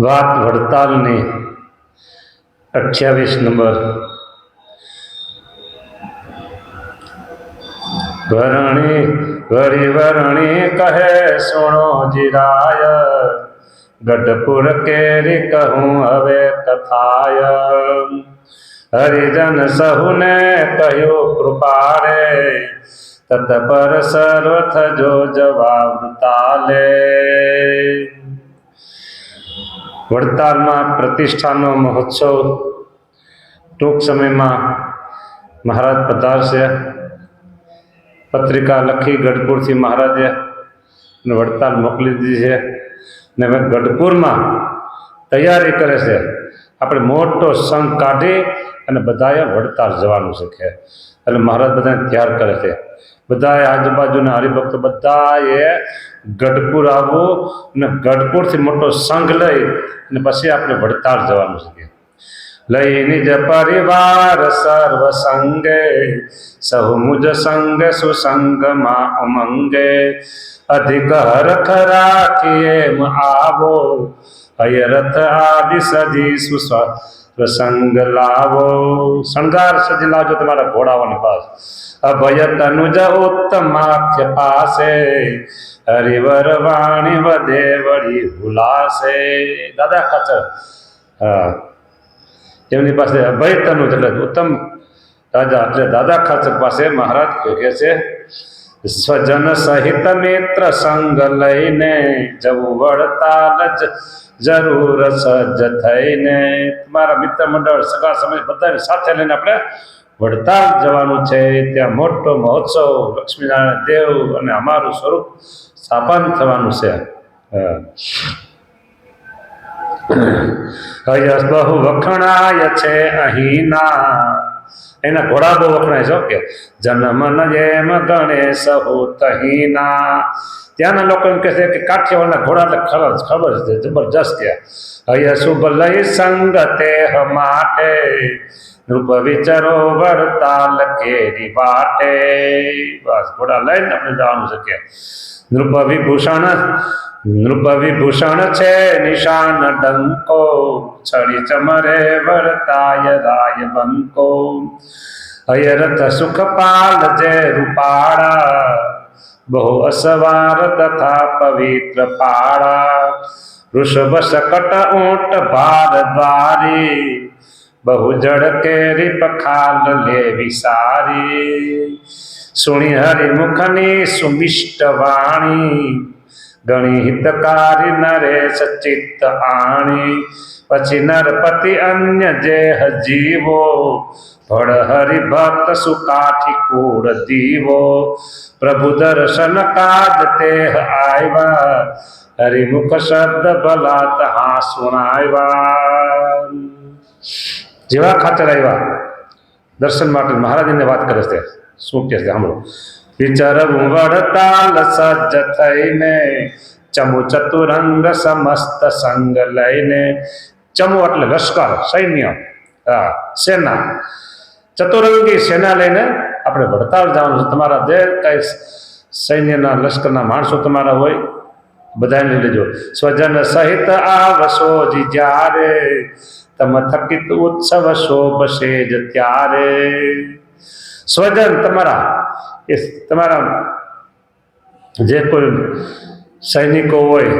વાત વડતાલની 28 નંબર। વરણી વરી વરણી કહે સુણો જીરાય, ગઢપુર કેરી કહું હવે કથાય। હરિજન સહુને કહ્યું કૃપાળે, તત્પર સર્વ થજો જવાબ તાલે। વડતાલમાં પ્રતિષ્ઠાનો મહોત્સવ ટૂંક સમયમાં મહારાજ પધારશે। પત્રિકા લખી ગઢપુરથી મહારાજે વડતાલ મોકલી દીધી છે ને હવે ગઢપુરમાં તૈયારી કરે છે। આપણે મોટો સંઘ કાઢી અને બધાએ વડતાલ જવાનું છે એટલે મહારાજ બધાને તૈયાર કરે છે। બધાએ આજુબાજુના હરિભક્તો બધાએ ગઢપુર આવવું અને ગઢપુરથી મોટો સંઘ લઈ અને પછી આપણે વડતાલ જવાનું છે। લઈ નિજ પરિવાર સર્વ સંગે, સહુ મુજ સંગ સુસંગમાં ઉમંગે। અધિક હરખ રાખીએ આવો, અયરથ આદિ સજી સુસંગ લાવો। શણગાર સજી લાવજો તમારા ઘોડાઓને પાસ। અભય તનુજ ઉત્તમાખ્ય પાસે, હરિવર વાણી વધે વળી ભૂલાશે। દાદા ખાચર એમની પાસે અભય તનુજ એટલે ઉત્તમ રાજા એટલે દાદા ખાચર પાસે મહારાજ કહે છે સ્વજન સહિત મિત્ર સંગ લઈને, જવું વડતાલ જરૂર સજ્જ થઈને। તમારા મિત્ર મંડળ સગા સમય બધાને સાથે લઈને આપણે વડતાલ જવાનું છે। ત્યાં મોટો મહોત્સવ લક્ષ્મીનારાયણ દેવ અને અમારું સ્વરૂપ સ્થાપન થવાનું છે। હયસ બહુ વખણાય છે અહીંના, એના ઘોડા બહુ વખણાય છે કે જન્મ ન જેમ ગણેશ હો તહીના। ત્યાંના લોકો એમ કહે છે કે કાઠિયાવાડના ઘોડા એટલે ખબર છે જબરજસ્ત છે। હય શુભ લઈ સંગ તે માટે, નૃપ વિચરો વડતાલ કેરી વાટે। બસ ઘોડા લઈને આપણે જવાનું છે। નૃપ વિભૂષણ છે નિશાન ડંકો, છડી ચમરે વરતાય રાય બંકો। અયરથ સુખપાલ જે રૂપાળા, બહુ અસવાર તથા પવિત્ર પાળા। વૃષભ શકટ ઊંટ ભાર દ્વારી, બહુ જડ કેરી પખાલ લેવી સારી। સુણી હરિમુખની સુમિષ્ટ વાણી, ગણી હિતકારી નરેશ ચિત્ત આણી। પછી નરપતિ અન્ય જે હજીવો, ભળ હરિભક્ત સુકાઠી કુળ દીવો। પ્રભુ દર્શન કાજ તે આવ્યા, હરિમુખ શબ્દ ભલા તહા સુણાવ્યા। જેવા ખાચર આવ્યા દર્શન માટે મહારાજને વાત કરે છે। શું કહે છે સાંભળો। વિચરવું વડતાલ સજ્જ થઈને, ચમુ ચતુરંગ સમસ્ત સંગ લઈને। ચમુ એટલે લશ્કર સૈન્ય, સેના, ચતુરંગી સેના લઈને આપણે વડતાલ જવાનું છે। તમારા જે કઈ સૈન્યના લશ્કરના માણસો તમારા હોય બધાને લઈ લેજો। સ્વજન સહિત આવશો જી જ્યારે, તમ થકિત ઉત્સવ શોભશે જ ત્યારે। સ્વજન તમારા એ તમારા જે કોઈ સૈનિકો હોય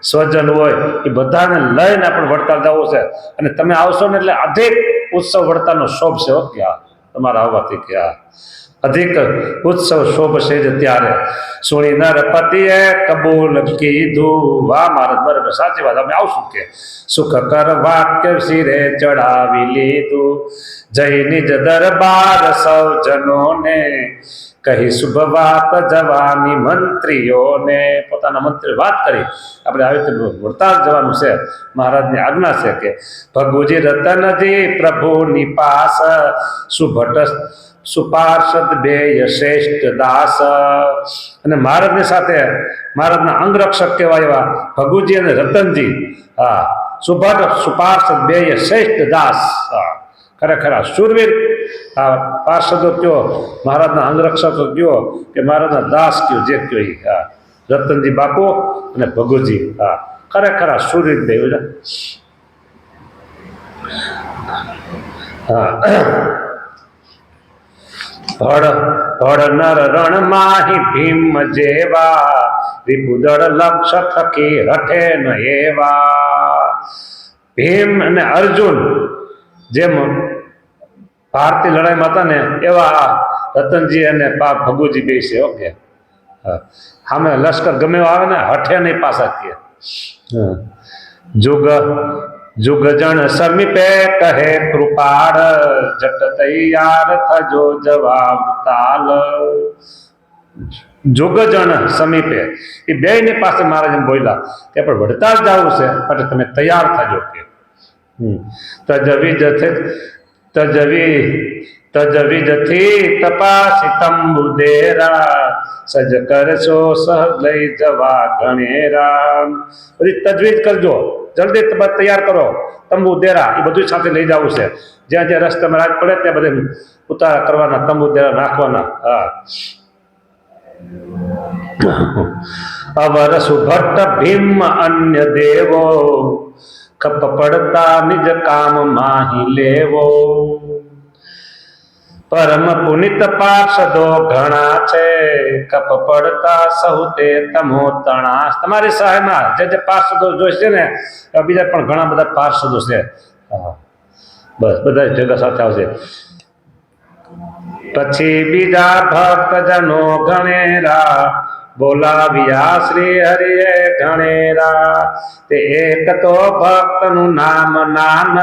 સ્વજન હોય એ બધાને લઈને આપણે વડતાલ જવું છે। અને તમે આવશો ને એટલે અધિક ઉત્સવ વડતાલનો શોભ છે ક્યાં તમારા આવવાથી ક્યાં અધિક ઉત્સવ શોભશે જ ત્યારે। સુણી નરપતિએ કબૂલ કીધું, વાહ મહારાજ બરાબર સાચી વાત અમે આવશું કે સુખ કર વાક્ય શિરે ચડાવી લીધું। જઈ નિજ દરબાર સૌ જનોને, કહી શુભ વાત જવાની મંત્રીઓને। પોતાના મંત્રી વાત કરી આપણે આવી રીતે વડતાલ જવાનું છે। મહારાજની આજ્ઞા છે કે ભગુજી રતનજી પ્રભુની પાસ, સુભટ સુપાર્ષદ બેય શ્રેષ્ઠ દાસ। અને મહારાજની સાથે મહારાજના અંગરક્ષક કહેવાય એવા ભગુજી અને રતનજી, સુભટ સુપાર્ષદ બેય શ્રેષ્ઠ દાસ। ખરેખર શૂરવીર પાર્ષદો કયો, મહારાજના અંગરક્ષકો કયો કે મહારાજના દાસ કયો, જે કયો એ રતનજી બાપુ અને ભગુજી। ખરેખર આ સૂર્ય દેવ છે. ભળ નર રણ માહી ભીમ જેવા રિપુદળ લક્ષ થકી હઠે ન એવા. ભીમ અને અર્જુન જેમ ભારતીય લડાઈમાં હતા ને એવા રતનજી અને ભગુજી બે છે. ઓકે, સામે લશ્કર ગમે આવે ને હઠે નહીં પાછા કે. જુગ જુગ જણ સમીપે કહે કૃપાળ જટ તૈયાર થજો જવાબ તાલ. જુગ જણ સમીપે એ બે ની પાસે મહારાજ એમ બોલ્યા કે પણ વડતાલ જવું છે એટલે તમે તૈયાર થજો કે. તજવી જથી તપાસી તંબુ દેરા સજ કરશો સહ લઈ જવા ગણેરા. બધી તજવીજ કરજો, જલ્દી તૈયાર કરો. તંબુ દેરા એ બધું સાથે લઈ જવું છે. જ્યાં જ્યાં રસ્તામાં રાત પડે ત્યાં બધે ઉતારા કરવાના, તંબુ દેરા નાખવાના. હા. અવર સુભટ્ટ ભીમ અન્ય દેવો કપ પડતા નિજ કામ માહી લેવો. પરમ પુનિત પાર્ષદો ઘણા છે કપ પડતા સહુ તે તમો તણા. તમારી સહાયમાં જે જે પાર્ષદો જોઈશે ને બીજા પણ ઘણા બધા પાર્ષદો છે. બસ બધા ભેગા સાથે આવશે. પછી બીજા ભક્તજનો ગણેરા બોલાવ્યા શ્રી હરિએ ગણેરા. તે એક તો ભક્તનું નામ નાન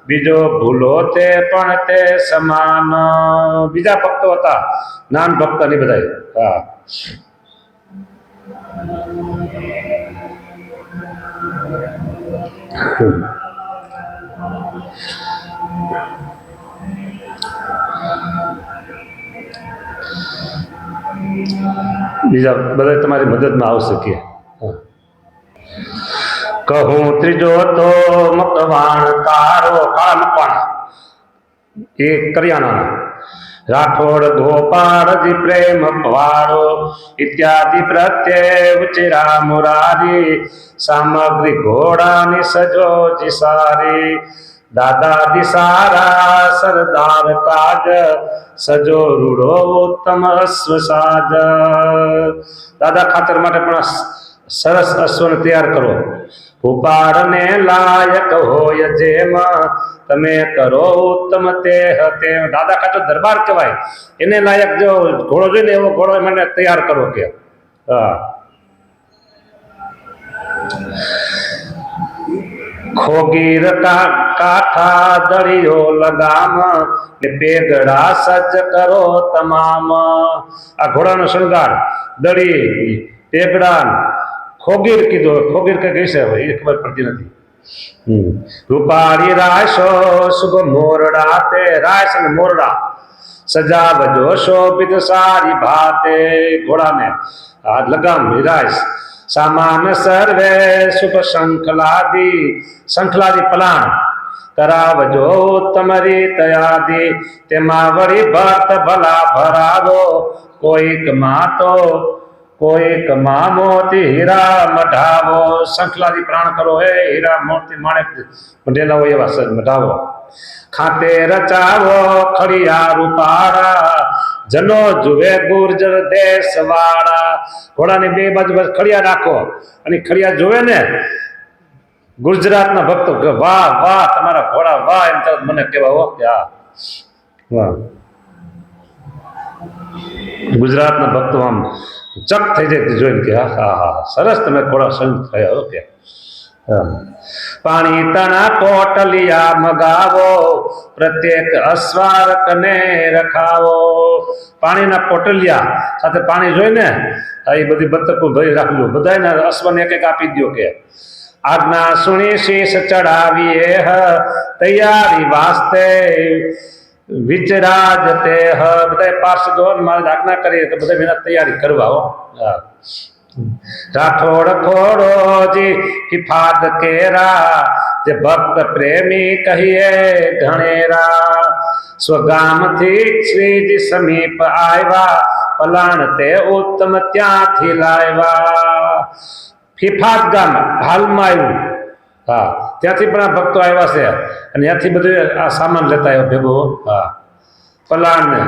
બીજો ભૂલો તે પણ તે સમાન. બીજા ભક્તો હતા, નાન ભક્ત નહીં બધા. હા. બીજા બધા તમારી મદદમાં આવશે કે. કહું ત્રીજો તો મકવાણ તારો કાળા મકવાણ એ કરિયાણા રાઠોડ ગોપાળજી પ્રેમ વાળો ઇત્યાદિ પ્રત્યે ઉચેરા મુરારી સામગ્રી ઘોડાની સજો જીસારી. દાદા દિસારા સરદાર કાજ સજો રૂડો ઉત્તમ અશ્વ સાજ. દાદા ખાતર માટે પણ સરસ અશ્વને તૈયાર કરો. ઉપાડને લાયક હોય જેમાં તમે કરો ઉત્તમ તે હતે. દાદા ખાતર દરબાર કહેવાય, એને લાયક જો ઘોડો જોઈને એવો ઘોડો મને તૈયાર કરો કે. હા. ખોગીર કાઠા દળિયો લગામ ને પેગડા સજ્જ કરો તમામ. આ ઘોડાનો શણગાર દળી પેગડા ખોગીર કીધો. ખોગીર કઈ કઈ છે એ ખબર પડતી નથી. રૂપાળી રાયસો શુભ મોરડા તે રાયસ અને મોરડા સજાવજો શોભિત સારી ભાતે. ઘોડાને આ લગામ રાયસ સામાન સર્વે શુભ શંખલાદી પલાણ કરાવજો ઉત્તમરી તયાદી. તેમાં વળી ભક્ત ભલા ભરાવો કોઈક મોતી હીરા મઢાવો. શંખલાદી પ્રાણ કરો હે હીરા મોતી માણેક મઢેલા હોય એવા મઢાવો. ખાતે રચાવો ખડિયા રૂપાળા જનો જુએ ગુર્જર દેશ વાળા. ઘોડાની બે બાજુ ખડિયા રાખો અને ખડિયા જોવે ને ગુજરાતના ભક્તો વાહ વાહ તમારા ઘોડા વાહ એમ તરત મને કહેવા હો કે હા વાહ. ગુજરાતના ભક્તો આમ ચક થઈ જાય જોઈને કે હા હા હા સરસ તમે ઘોડા સંગ થયા. ઓકે. પાણી તણા પોટલિયા મગાવો પ્રત્યેક અશ્વારકને રખાવો. પાણીના પોટલિયા સાથે પાણી જોઈને એ બધી બતકો ભરી રાખજો. બધાને અશ્વને એક એક આપી દો કે. આજ્ઞા સુણી શીશ ચડાવીએ તૈયારી વાસ્તે વિચરાજ તે બધા પાર્ષદો મારે આજ્ઞા કરીએ તો બધા એના તૈયારી કરવા. હો. રાઠોડ ખોડોજી હિફાદ કેરા જે ભક્ત પ્રેમી કહીએ ઘણેરા. સ્વગામથી શ્રીજી સમીપ આવ્યા પલાણ તે ઉત્તમ ત્યાંથી લાવ્યા. ફીફાત ગામ હાલમાં આવ્યું, હા ત્યાંથી પણ આ ભક્તો આવ્યા છે અને ત્યાંથી બધું આ સામાન લેતા આવ્યો ભેગો, હા પલાણ ને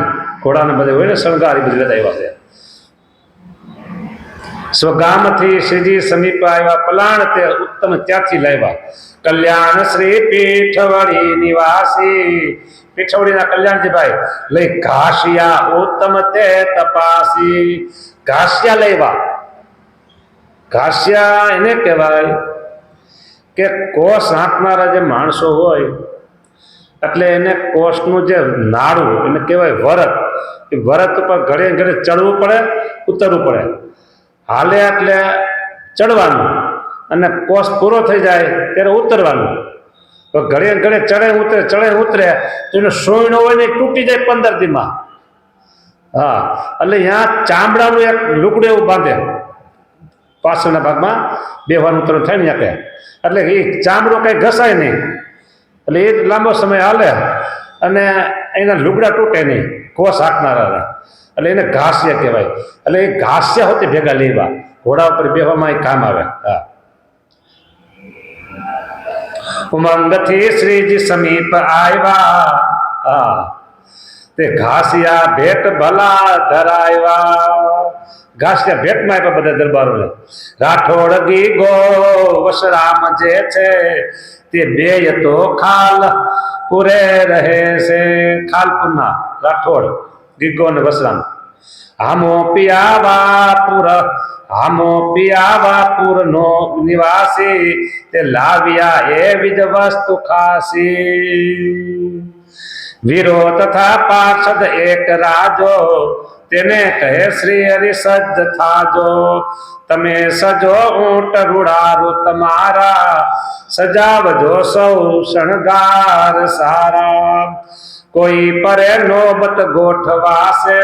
ઘોડાને બધે હોય ને શણગાર એ બધું લેતા આવ્યા છે. સ્વગામથી શ્રીજી સમીપ આવ્યા, પલાણ તે ઉત્તમ ત્યાંથી લાવ્યા. કલ્યાણ શ્રી પીઠવડી નિવાસી, પીઠવડીના કલ્યાણજીભાઈ લઈ ઘાસિયા ઉત્તમ તે તપાસી. ઘાસિયા લાવ્યા. ઘાસિયા એને કહેવાય કે કોષ હાંકનારા જે માણસો હોય એટલે એને કોષનું જે નાડું એને કહેવાય વરત. એ વરત ઉપર ઘડે ઘડે ચડવું પડે, ઉતરવું પડે. હાલે એટલે ચડવાનું અને કોષ પૂરો થઈ જાય ત્યારે ઉતરવાનું. તો ઘડે ઘડે ચડે ઉતરે તો એનો સોયણો હોય ને તૂટી જાય 15 દીમાં. હા એટલે ત્યાં ચામડાનું એક લુગડું એવું બાંધે પાછળના ભાગમાં, બેવાનું ઉતરવાનું થાય ને ત્યાં એટલે એ ચામડું કંઈ ઘસાય નહીં એટલે એ લાંબો સમય હાલે અને એના લુગડા તૂટે નહીં કોષ હાંકનારા, એટલે એને ઘાસિયા કહેવાય. એટલે એ ઘાસિયા હોતી ભેગા લેવા, ઘોડા ઉપર બેવામાં એ કામ આવે. હા ઉમંગથી શ્રીજી સમીપ આવ્યા, હા તે ઘાસિયા ભેટ ભલા ધરાવ્યા. ઘાસિયા ભેટમાં આપ્યા બધા દરબારોને. રાઠોડ ગીગો વસરામ જે છે તે બેય તો ખાલ પૂરે રહે છે. ખાલપુરના રાઠોડ ગીગો ને વસરામ. હામો પિયાવાપુર નો નિવાસી તે લાવ્યા એવી જ વસ્તુ ખાસી. વીરો તથા પાર્ષદ એક રાજો તેને કહે શ્રી હરિ સજ્જ થાજો. તમે સજો ઊંટ રૂડારું તમારા, સજાવજો સૌ શણગાર સારા. કોઈ પરે નોબત ગોઠવાશે,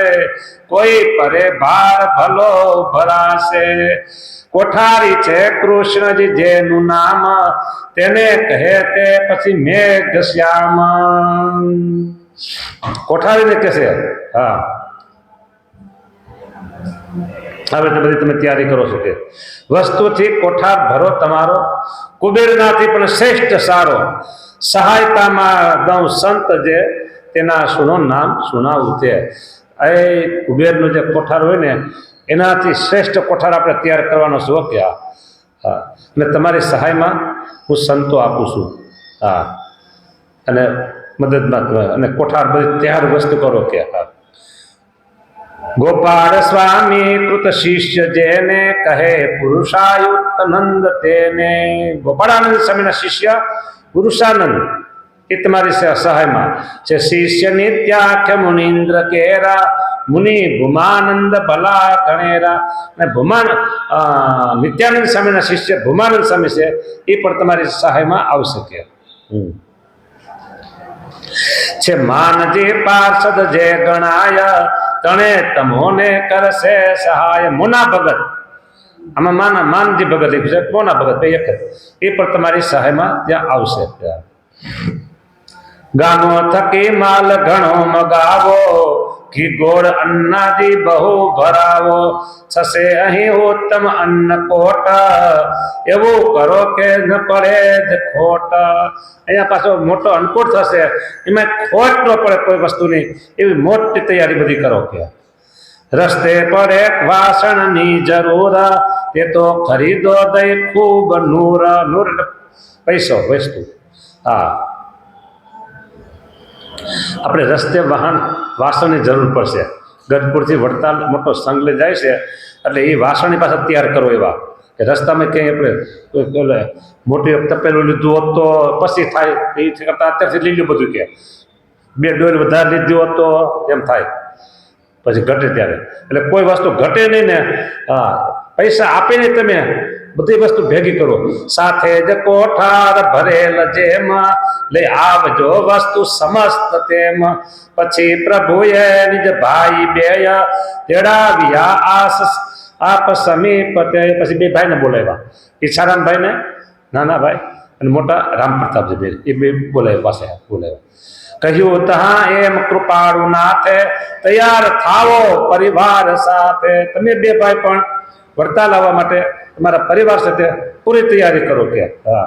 કોઈ પરે ભાર ભલો ભરાશે. કોઠારી છે કૃષ્ણજી જેનું નામ, તેને કહે તે પછી મેઘ શ્યામ. કોઠારીને કહેશે. હા હવે તો બધી તમે તૈયારી કરો છો કે વસ્તુથી કોઠાર ભરો તમારો, કુબેરનાથી પણ શ્રેષ્ઠ સારો. સહાયતામાં દઉં સંત જે તેના સુનો નામ સુનાવું તે. એ કુબેરનું જે કોઠાર હોય ને એનાથી શ્રેષ્ઠ કોઠાર આપણે તૈયાર કરવાનો શોખ કે હા. અને તમારી સહાયમાં હું સંતો આપું છું. હા અને મદદમાં અને કોઠાર બધી તૈયાર વસ્તુ કરો કે હા. ગોપાળ સ્વામી કૃત શિષ્ય જેને કહે પુરુષાયુક્ત નંદ તેને. ગોપાળાનંદ સ્વામીના શિષ્ય પુરુષાનંદ એ તમારી સહાયમાં છે. શિષ્ય નિત્યાખ્ય મુનીન્દ્ર કેરા, મુનિ ભૂમાનંદ ભલા ગણેરા. અને નિત્યાનંદ સ્વામીના શિષ્ય ભૂમાનંદ સ્વામી છે એ પણ તમારી સહાયમાં આવશે કે છે. માનજી પાર્ષદ જે ગણાય, તણે તમોને કરશે સહાય. મોના ભગત, આમાં માનજી ભગત લખ્યું છે, મોના ભગત એક જ, એ પણ તમારી સહાયમાં ત્યાં આવશે. ગામો થકી માલ ઘણો મગાવો, ઘી ગોળ અન્નાદી બહુ ભરાવો. થશે અહીં ઉત્તમ અન્ન કોટ, એવું કરો કે ન પડે જ ખોટ. અહીંયા પાછો મોટો અન્નકોટ થશે, એમાં ખોટ ન પડે કોઈ વસ્તુની એવી મોટી તૈયારી બધી કરો કે. રસ્તે પર એક વાસણની જરૂર, તે તો ખરીદો દઈ ખૂબ નૂર. નૂર એટલે પૈસો વસ્તુ. હા આપણે રસ્તે વાસણની જરૂર પડશે. ગઢપુરથી વડતાલ મોટો સંઘ લઈ જાય છે એટલે એ વાસણની પાછા તૈયાર કરો એવા કે રસ્તામાં ક્યાંય આપણે મોટી તપેલું લીધું હોત તો પછી થાય એ કરતાં અત્યારથી લઈ લો બધું. કે 2 ડોલ વધારે લીધી હોત તો એમ થાય પછી ઘટે ત્યારે. એટલે કોઈ વસ્તુ ઘટે નહીં ને. હા પૈસા આપીને તમે બધી વસ્તુ ભેગી કરો. સાથે જ કોઠાર ભરેલ જેમ, લઈ આવજો વસ્તુ સમસ્ત તેમ. પછી પ્રભુએ નિજ ભાઈ બેય તેડાવ્યા આપ સમીપ તે. પછી 2 ભાઈને બોલાવ્યા, ઈચ્છારામ ભાઈને નાના ભાઈ અને મોટા રામ પ્રતાપજી, એ 2 બોલાવ્યા પાસે બોલાવ્યા. કહ્યું તહા એમ કૃપાળુ નાથે, તૈયાર થાવો પરિવાર સાથે. તમે 2 ભાઈ પણ વર્તા લાવવા માટે તમારા પરિવાર સાથે પૂરી તૈયારી કરો કે હા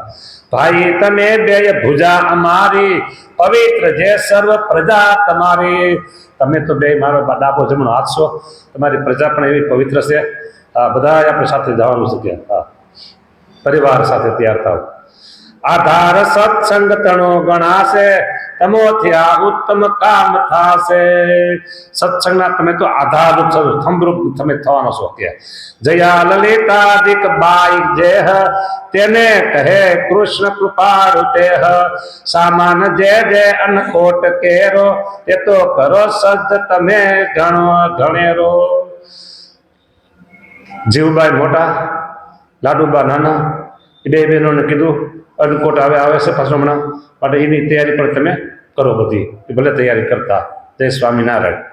ભાઈ તમે બે ભુજા અમારી પવિત્ર જે સર્વ પ્રજા તમારી. તમે તો બે મારો ડાબો જમણો હાથ છો, તમારી પ્રજા પણ એવી પવિત્ર છે. હા બધા આપણે સાથે જવાનું છે ત્યાં. હા પરિવાર સાથે તૈયાર થાવ. આધાર સત્સંગ તણો ગણાશે તમો થયા ઉત્તમ કામ થાશે. સત્સંગના તમે તો આધારરૂપ છો, થંભરૂપ તમે થવાનો છો કે જયા લલિતાદિક બાઈ જેહ તેને કહે કૃષ્ણ કૃપાળુ તેહ. સામાન જે જે અનકોટ કેરો તે તો કરો સજ્જ તમે ઘણેરો. જીવબાઈ મોટા, લાડુબા નાના, એ બે બહેનોને કીધું અન્નકોટ આવે છે પાછો હમણાં, માટે એની તૈયારી પણ તમે કરો બધી. ભલે તૈયારી કરતા. જય સ્વામિનારાયણ.